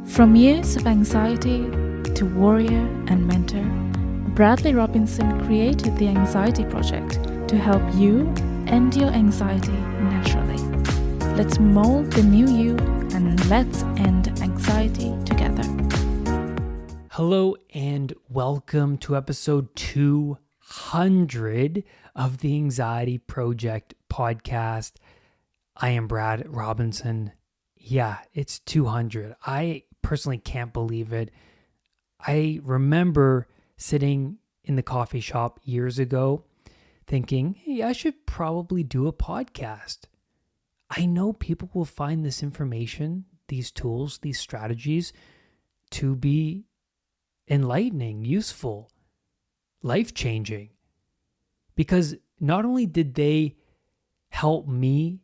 From years of anxiety to warrior and mentor, Bradley Robinson created the Anxiety Project to help you end your anxiety naturally. Let's mold the new you and let's end anxiety together. Hello and welcome to episode 200 of the Anxiety Project podcast. I am Brad Robinson. Yeah, it's 200. I personally can't believe it. I remember sitting in the coffee shop years ago thinking, hey, I should probably do a podcast. I know people will find this information, these tools, these strategies to be enlightening, useful, life-changing. Because not only did they help me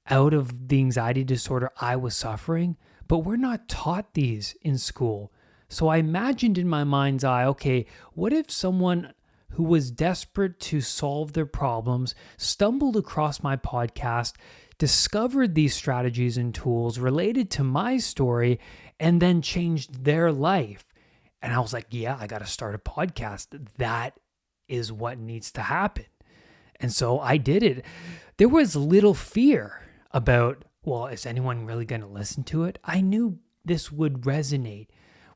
out of the anxiety disorder I was suffering, but we're not taught these in school. So I imagined in my mind's eye, okay, what if someone who was desperate to solve their problems stumbled across my podcast, discovered these strategies and tools related to my story, and then changed their life? And I was like, yeah, I got to start a podcast. That is what needs to happen. And so I did it. There was little fear about, well, is anyone really going to listen to it? I knew this would resonate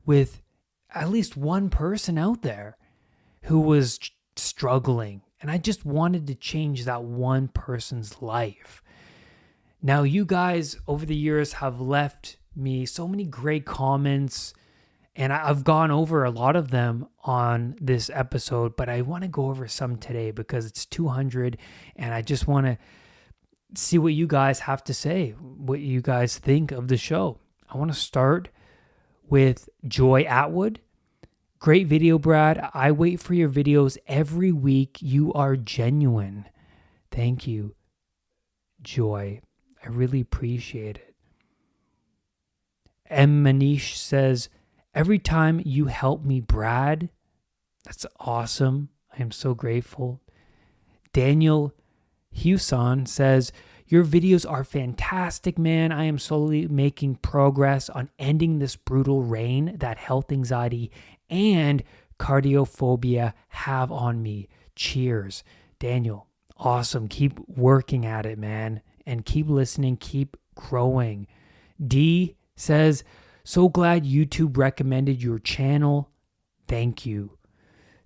with at least one person out there who was struggling. And I just wanted to change that one person's life. Now, you guys over the years have left me so many great comments, and I've gone over a lot of them on this episode, but I want to go over some today because it's 200 and I just want to see what you guys have to say, what you guys think of the show. I want to start with Joy Atwood. Great video, Brad. I wait for your videos every week. You are genuine. Thank you, Joy. I really appreciate it. M. Manish says, every time you help me, Brad. That's awesome. I am so grateful. Daniel Hewson says, your videos are fantastic, man. I am slowly making progress on ending this brutal reign that health anxiety and cardiophobia have on me. Cheers. Daniel, awesome. Keep working at it, man. And keep listening, keep growing. D says, so glad YouTube recommended your channel. Thank you.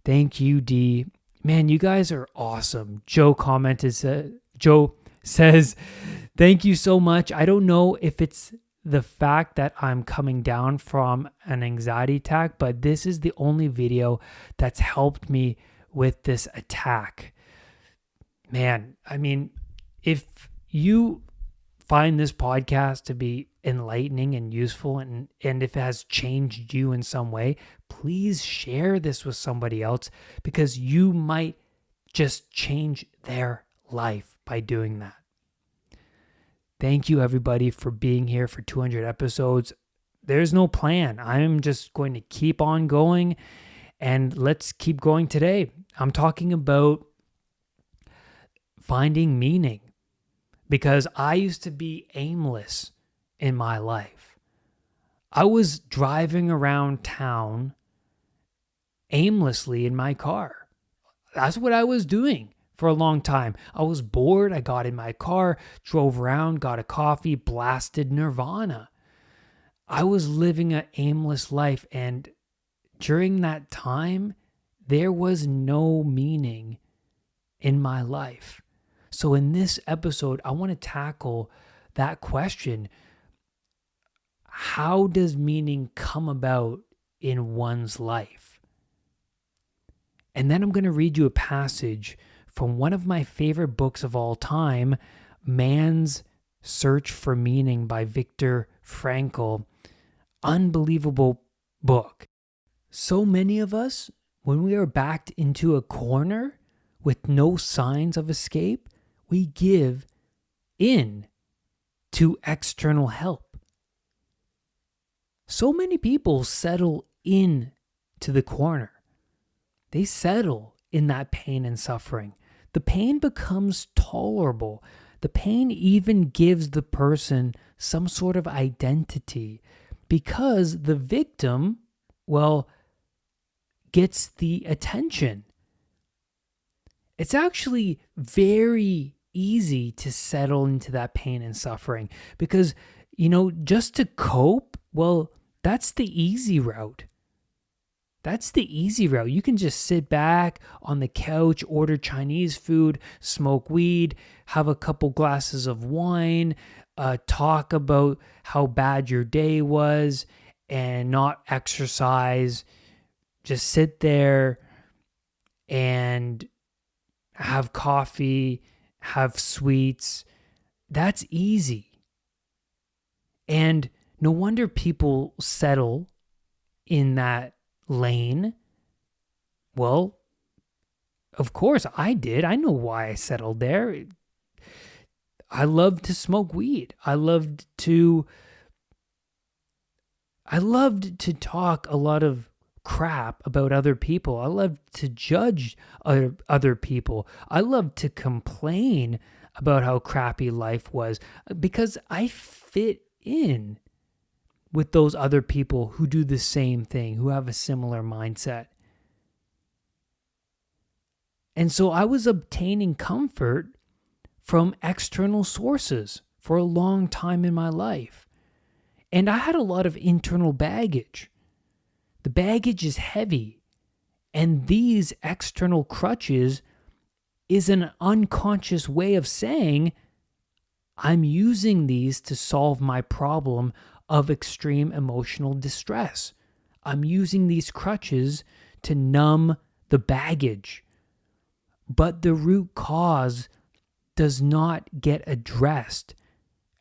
Thank you, D. Man, you guys are awesome. Joe says, thank you so much. I don't know if it's the fact that I'm coming down from an anxiety attack, but this is the only video that's helped me with this attack. Man, I mean, if you find this podcast to be enlightening and useful, and if it has changed you in some way, please share this with somebody else because you might just change their life by doing that. Thank you, everybody, for being here for 200 episodes. There's no plan. I'm just going to keep on going, and let's keep going today. I'm talking about finding meaning because I used to be aimless in my life. I was driving around town aimlessly in my car. That's what I was doing for a long time. I was bored. I got in my car, drove around, got a coffee, blasted Nirvana. I was living an aimless life, and during that time, there was no meaning in my life. So in this episode, I want to tackle that question. How does meaning come about in one's life? And then I'm going to read you a passage from one of my favorite books of all time, Man's Search for Meaning by Viktor Frankl. Unbelievable book. So many of us, when we are backed into a corner with no signs of escape, we give in to external help. So many people settle in to the corner. They settle in that pain and suffering. The pain becomes tolerable. The pain even gives the person some sort of identity. because the victim, well, gets the attention. It's actually very easy to settle into that pain and suffering because, just to cope, well, that's the easy route. That's the easy route. You can just sit back on the couch, order Chinese food, smoke weed, have a couple glasses of wine, talk about how bad your day was, and not exercise. Just sit there and have coffee, have sweets. That's easy. And no wonder people settle in that lane. Well, of course I did. I know why I settled there. I loved to smoke weed. I loved to talk a lot of crap about other people. I loved to judge other people. I loved to complain about how crappy life was because I fit in with those other people who do the same thing, who have a similar mindset. And so I was obtaining comfort from external sources for a long time in my life. And I had a lot of internal baggage. The baggage is heavy. And these external crutches is an unconscious way of saying, I'm using these to solve my problem of extreme emotional distress. I'm using these crutches to numb the baggage. But the root cause does not get addressed.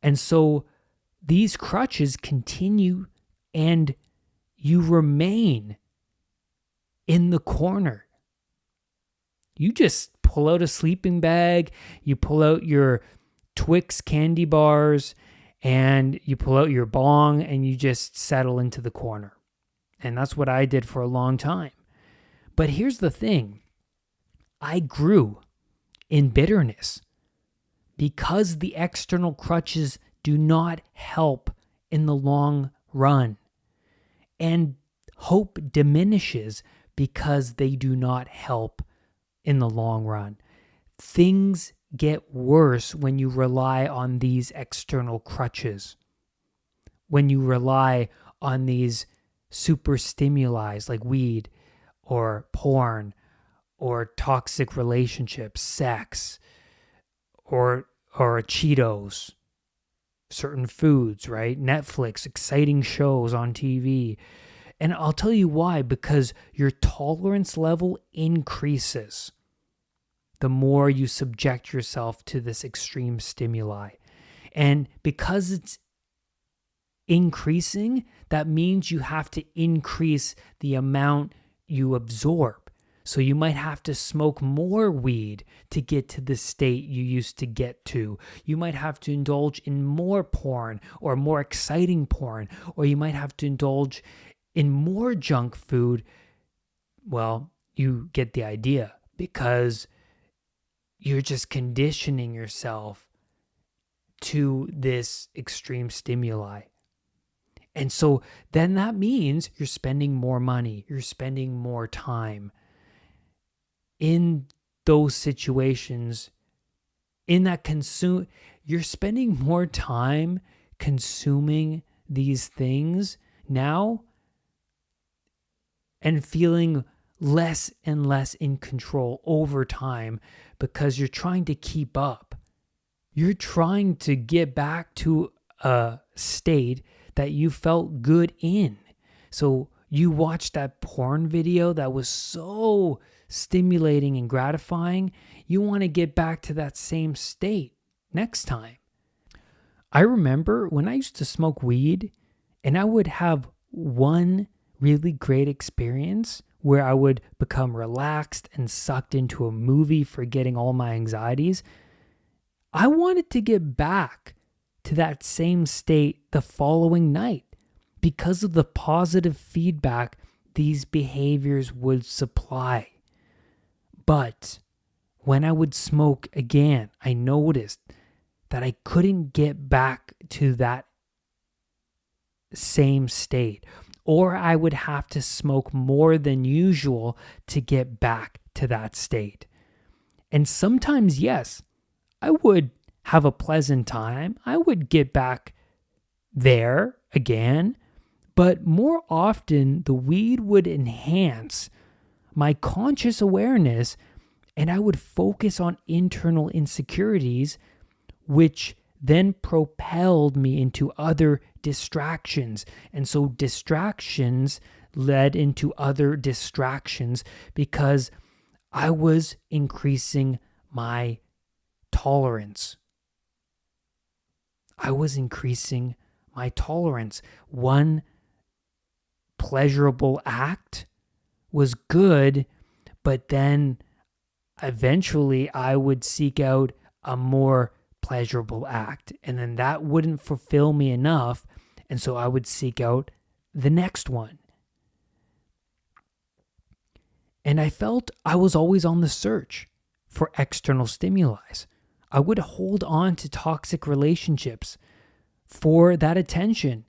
And so these crutches continue and you remain in the corner. You just pull out a sleeping bag, you pull out your Twix candy bars, and you pull out your bong and you just settle into the corner. And that's what I did for a long time. But here's the thing. I grew in bitterness because the external crutches do not help in the long run. And hope diminishes because they do not help in the long run. Things get worse when you rely on these external crutches. When you rely on these super stimuli like weed or porn or toxic relationships, sex, or Cheetos, certain foods, right? Netflix, exciting shows on TV. And I'll tell you why, because your tolerance level increases the more you subject yourself to this extreme stimuli. And because it's increasing, that means you have to increase the amount you absorb. So you might have to smoke more weed to get to the state you used to get to. You might have to indulge in more porn or more exciting porn, or you might have to indulge in more junk food. Well, you get the idea, because you're just conditioning yourself to this extreme stimuli. And so then that means you're spending more money, you're spending more time in those situations, in that you're spending more time consuming these things now and feeling less and less in control over time because you're trying to keep up. You're trying to get back to a state that you felt good in. So you watched that porn video that was so stimulating and gratifying. You want to get back to that same state next time. I remember when I used to smoke weed and I would have one really great experience where I would become relaxed and sucked into a movie, forgetting all my anxieties. I wanted to get back to that same state the following night because of the positive feedback these behaviors would supply. But when I would smoke again, I noticed that I couldn't get back to that same state, or I would have to smoke more than usual to get back to that state. And sometimes, yes, I would have a pleasant time. I would get back there again, but more often the weed would enhance my conscious awareness, and I would focus on internal insecurities, which then propelled me into other distractions. And so distractions led into other distractions because I was increasing my tolerance. I was increasing my tolerance. One pleasurable act was good, but then eventually I would seek out a more pleasurable act, and then that wouldn't fulfill me enough, and so I would seek out the next one. And I felt I was always on the search for external stimuli. I would hold on to toxic relationships for that attention.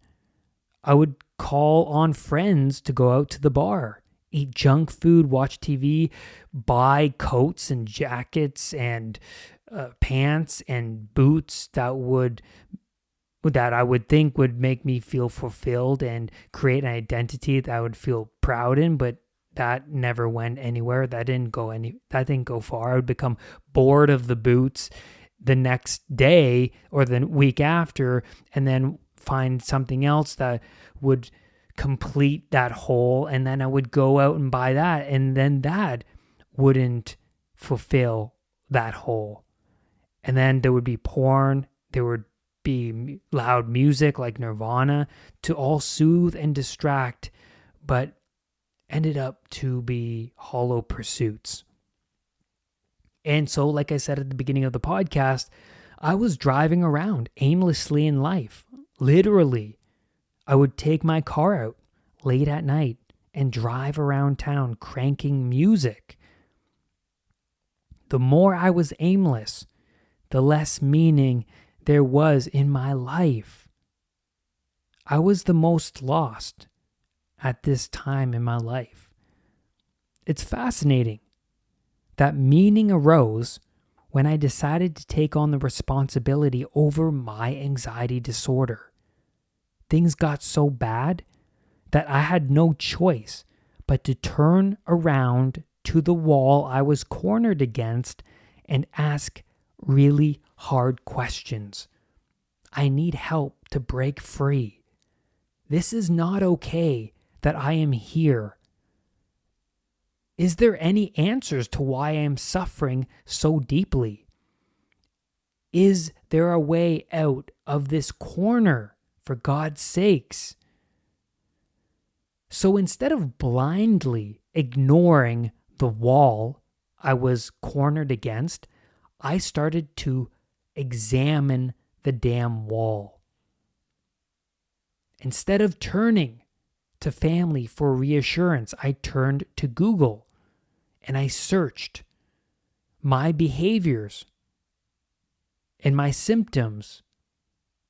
I would call on friends to go out to the bar, eat junk food, watch TV, buy coats and jackets and pants and boots that I would think would make me feel fulfilled and create an identity that I would feel proud in, but that never went anywhere. That didn't go far. I would become bored of the boots the next day or the week after, and then find something else that would complete that hole, and then I would go out and buy that, and then that wouldn't fulfill that hole. And then there would be porn, there would be loud music like Nirvana to all soothe and distract, but ended up to be hollow pursuits. And so, like I said at the beginning of the podcast, I was driving around aimlessly in life. Literally, I would take my car out late at night and drive around town cranking music. The more I was aimless, the less meaning there was in my life. I was the most lost at this time in my life. It's fascinating that meaning arose when I decided to take on the responsibility over my anxiety disorder. Things got so bad that I had no choice but to turn around to the wall I was cornered against and ask really hard questions. I need help to break free. This is not okay that I am here. Is there any answers to why I am suffering so deeply? Is there a way out of this corner, for God's sakes? So instead of blindly ignoring the wall I was cornered against, I started to examine the damn wall. Instead of turning to family for reassurance, I turned to Google and I searched my behaviors and my symptoms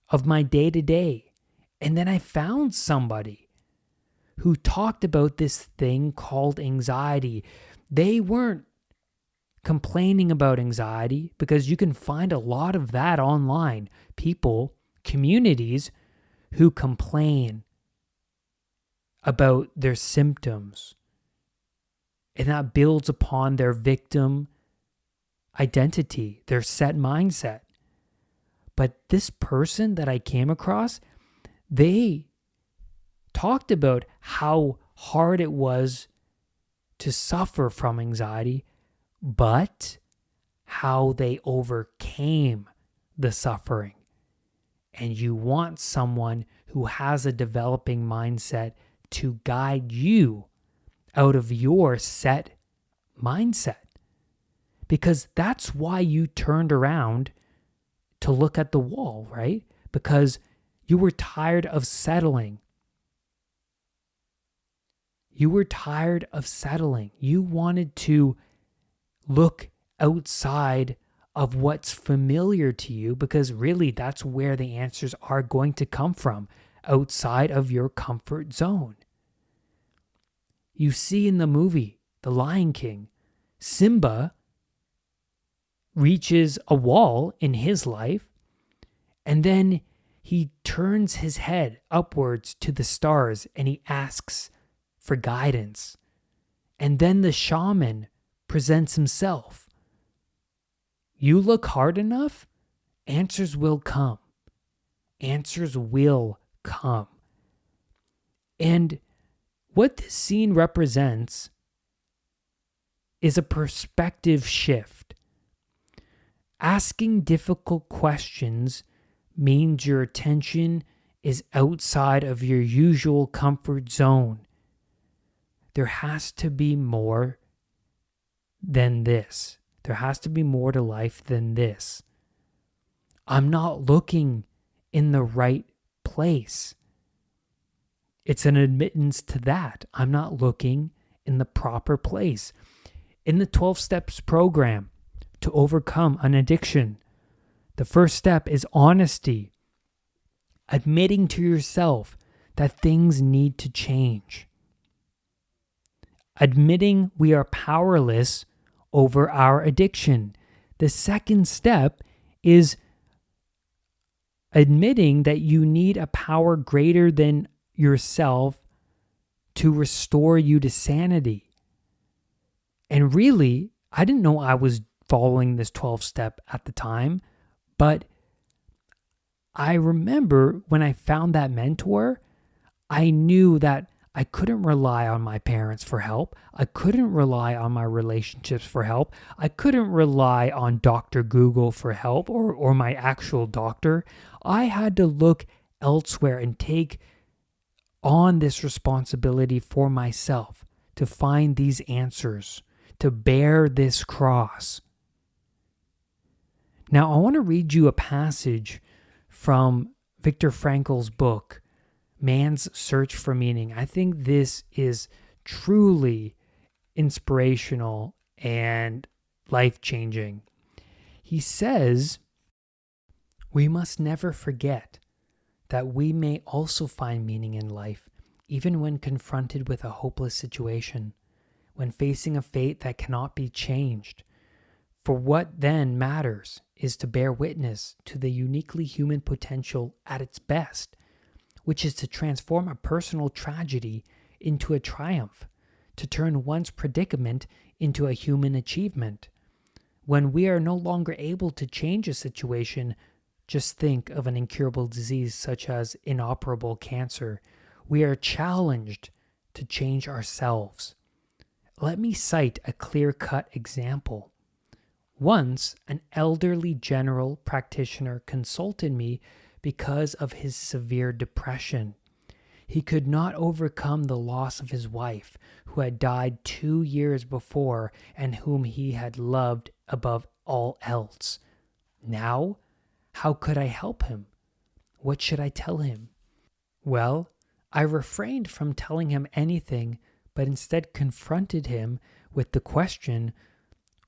of my day-to-day. And then I found somebody who talked about this thing called anxiety. They weren't complaining about anxiety, because you can find a lot of that online. People, communities who complain about their symptoms, and that builds upon their victim identity, their set mindset. But this person that I came across, they talked about how hard it was to suffer from anxiety, but how they overcame the suffering. And you want someone who has a developing mindset to guide you out of your set mindset. Because that's why you turned around to look at the wall, right? Because you were tired of settling. You were tired of settling. You wanted to look outside of what's familiar to you, because really that's where the answers are going to come from, outside of your comfort zone. You see in the movie, The Lion King, Simba reaches a wall in his life, and then he turns his head upwards to the stars and he asks for guidance. And then the shaman presents himself. You look hard enough, answers will come. Answers will come. And what this scene represents is a perspective shift. Asking difficult questions means your attention is outside of your usual comfort zone. There has to be more than this. There has to be more to life than this. I'm not looking in the right place. It's an admittance to that. I'm not looking in the proper place. In the 12 Steps program to overcome an addiction, the first step is honesty. Admitting to yourself that things need to change. Admitting we are powerless over our addiction. The second step is admitting that you need a power greater than yourself to restore you to sanity. And really, I didn't know I was following this 12 step at the time, but I remember when I found that mentor, I knew that I couldn't rely on my parents for help. I couldn't rely on my relationships for help. I couldn't rely on Dr. Google for help or my actual doctor. I had to look elsewhere and take on this responsibility for myself to find these answers, to bear this cross. Now, I want to read you a passage from Viktor Frankl's book, Man's Search for Meaning. I think this is truly inspirational and life-changing. He says, "We must never forget that we may also find meaning in life, even when confronted with a hopeless situation, when facing a fate that cannot be changed. For what then matters is to bear witness to the uniquely human potential at its best, which is to transform a personal tragedy into a triumph, to turn one's predicament into a human achievement. When we are no longer able to change a situation, just think of an incurable disease such as inoperable cancer. We are challenged to change ourselves. Let me cite a clear-cut example. Once, an elderly general practitioner consulted me because of his severe depression. He could not overcome the loss of his wife, who had died 2 years before and whom he had loved above all else. Now, how could I help him? What should I tell him? Well, I refrained from telling him anything, but instead confronted him with the question,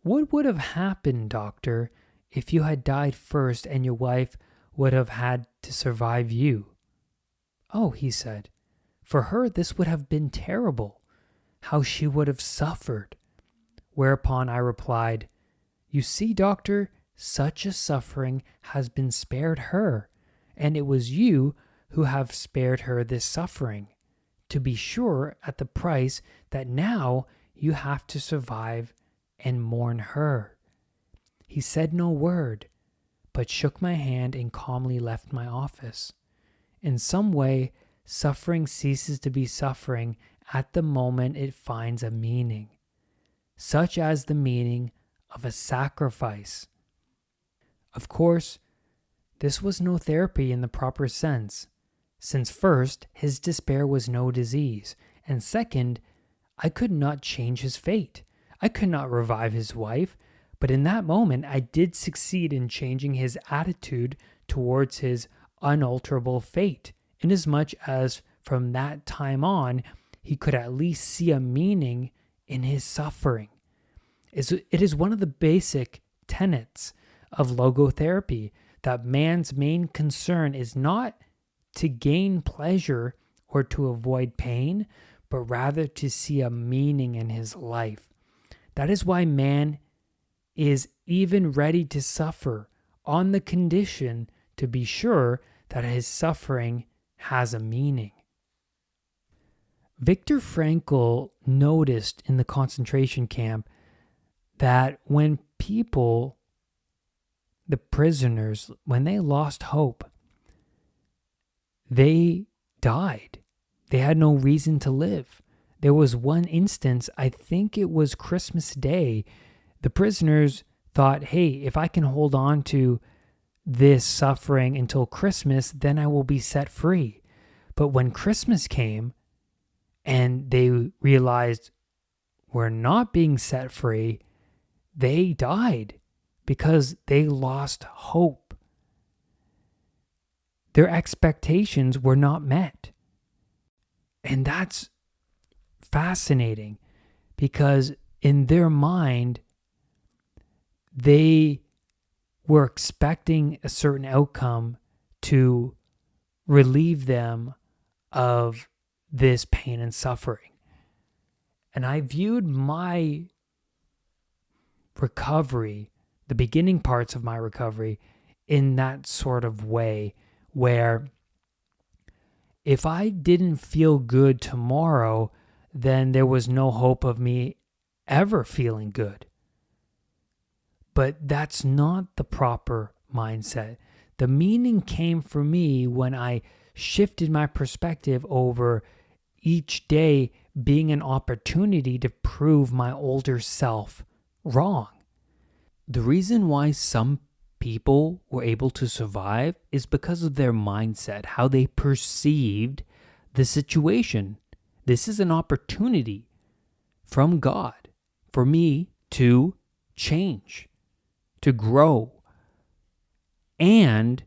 what would have happened, doctor, if you had died first and your wife would have had to survive you? Oh, he said, for her this would have been terrible. How she would have suffered. Whereupon I replied, you see, doctor, such a suffering has been spared her, and it was you who have spared her this suffering, to be sure at the price that now you have to survive and mourn her. He said no word, but shook my hand and calmly left my office. In some way, suffering ceases to be suffering at the moment it finds a meaning, such as the meaning of a sacrifice. Of course, this was no therapy in the proper sense, since first, his despair was no disease, and second, I could not change his fate. I could not revive his wife, but in that moment I did succeed in changing his attitude towards his unalterable fate, inasmuch as from that time on he could at least see a meaning in his suffering. It is one of the basic tenets of logotherapy that man's main concern is not to gain pleasure or to avoid pain, but rather to see a meaning in his life. That is why man is even ready to suffer on the condition to be sure that his suffering has a meaning. Viktor Frankl noticed in the concentration camp that when people, the prisoners, when they lost hope, they died. They had no reason to live. There was one instance, I think it was Christmas Day, the prisoners thought, hey, if I can hold on to this suffering until Christmas, then I will be set free. But when Christmas came and they realized we're not being set free, they died because they lost hope. Their expectations were not met. And that's fascinating because in their mind, they were expecting a certain outcome to relieve them of this pain and suffering. And I viewed my recovery, the beginning parts of my recovery, in that sort of way where if I didn't feel good tomorrow, then there was no hope of me ever feeling good. But that's not the proper mindset. The meaning came for me when I shifted my perspective over each day being an opportunity to prove my older self wrong. The reason why some people were able to survive is because of their mindset, how they perceived the situation. This is an opportunity from God for me to change, to grow. And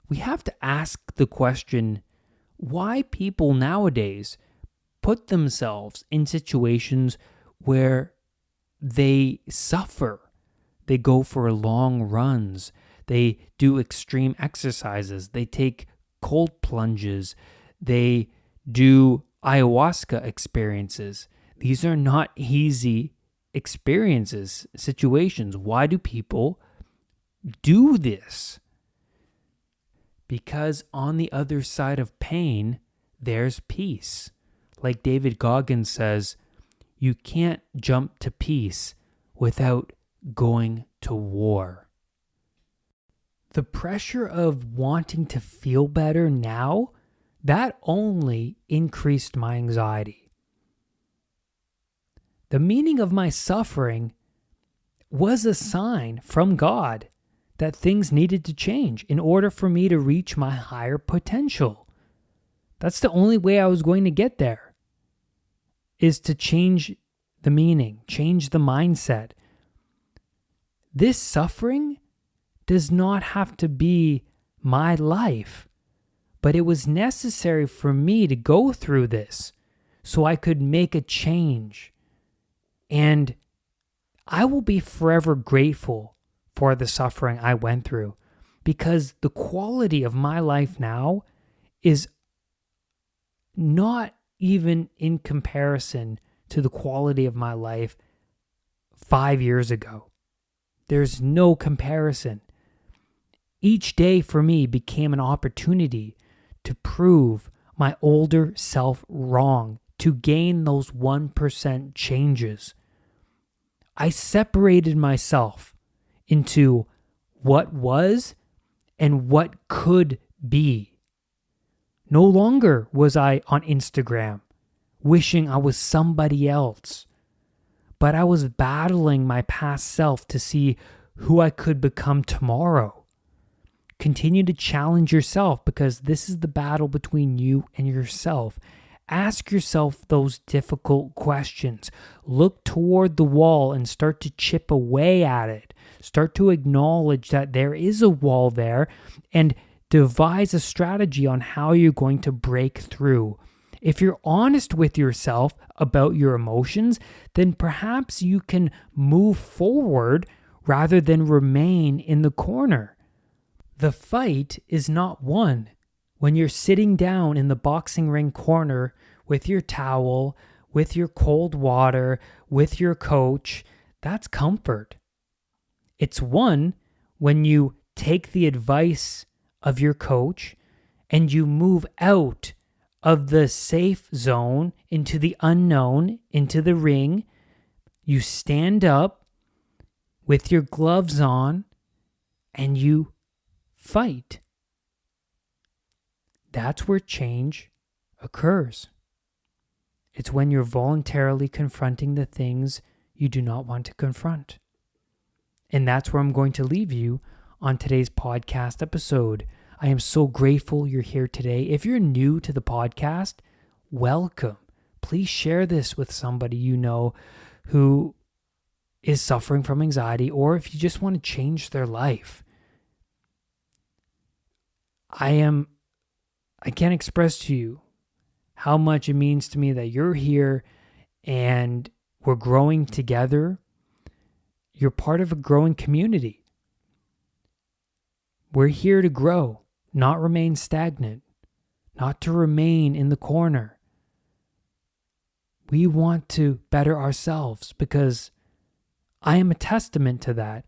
we have to ask the question, why people nowadays put themselves in situations where they suffer. They go for long runs. They do extreme exercises. They take cold plunges. They do ayahuasca experiences. These are not easy experiences, situations. Why do people do this? Because on the other side of pain, there's peace. Like David Goggins says, you can't jump to peace without going to war. The pressure of wanting to feel better now, that only increased my anxiety. The meaning of my suffering was a sign from God that things needed to change in order for me to reach my higher potential. That's the only way I was going to get there, is to change the meaning, change the mindset. This suffering does not have to be my life, but it was necessary for me to go through this so I could make a change. And I will be forever grateful for the suffering I went through, because the quality of my life now is not even in comparison to the quality of my life 5 years ago. There's no comparison. Each day for me became an opportunity to prove my older self wrong, to gain those 1% changes. I separated myself into what was and what could be. No longer was I on Instagram wishing I was somebody else, but I was battling my past self to see who I could become tomorrow. Continue to challenge yourself, because this is the battle between you and yourself. Ask yourself those difficult questions. Look toward the wall and start to chip away at it. Start to acknowledge that there is a wall there and devise a strategy on how you're going to break through. If you're honest with yourself about your emotions, then perhaps you can move forward rather than remain in the corner. The fight is not won When you're sitting down in the boxing ring corner with your towel, with your cold water, with your coach, that's comfort. It's one when you take the advice of your coach and you move out of the safe zone into the unknown, into the ring. You stand up with your gloves on and you fight. That's where change occurs. It's when you're voluntarily confronting the things you do not want to confront. And that's where I'm going to leave you on today's podcast episode. I am so grateful you're here today. If you're new to the podcast, welcome. Please share this with somebody you know who is suffering from anxiety, or if you just want to change their life. I can't express to you how much it means to me that you're here and we're growing together. You're part of a growing community. We're here to grow, not remain stagnant, not to remain in the corner. We want to better ourselves because I am a testament to that.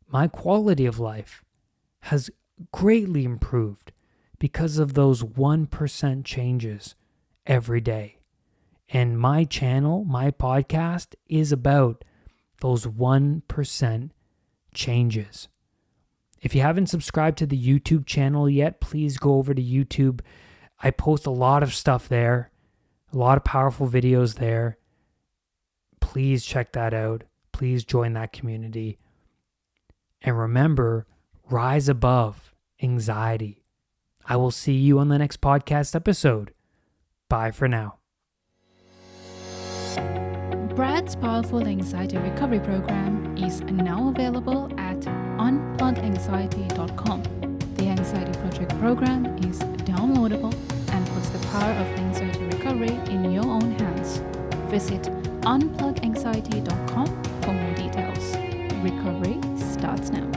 My quality of life has greatly improved because of those 1% changes every day. And my channel, my podcast is about those 1% changes. If you haven't subscribed to the YouTube channel yet, please go over to YouTube. I post a lot of stuff there, a lot of powerful videos there. Please check that out. Please join that community. And remember, rise above anxiety. I will see you on the next podcast episode. Bye for now. Brad's Powerful Anxiety Recovery Program is now available at unpluganxiety.com. The Anxiety Project program is downloadable and puts the power of anxiety recovery in your own hands. Visit unpluganxiety.com for more details. Recovery starts now.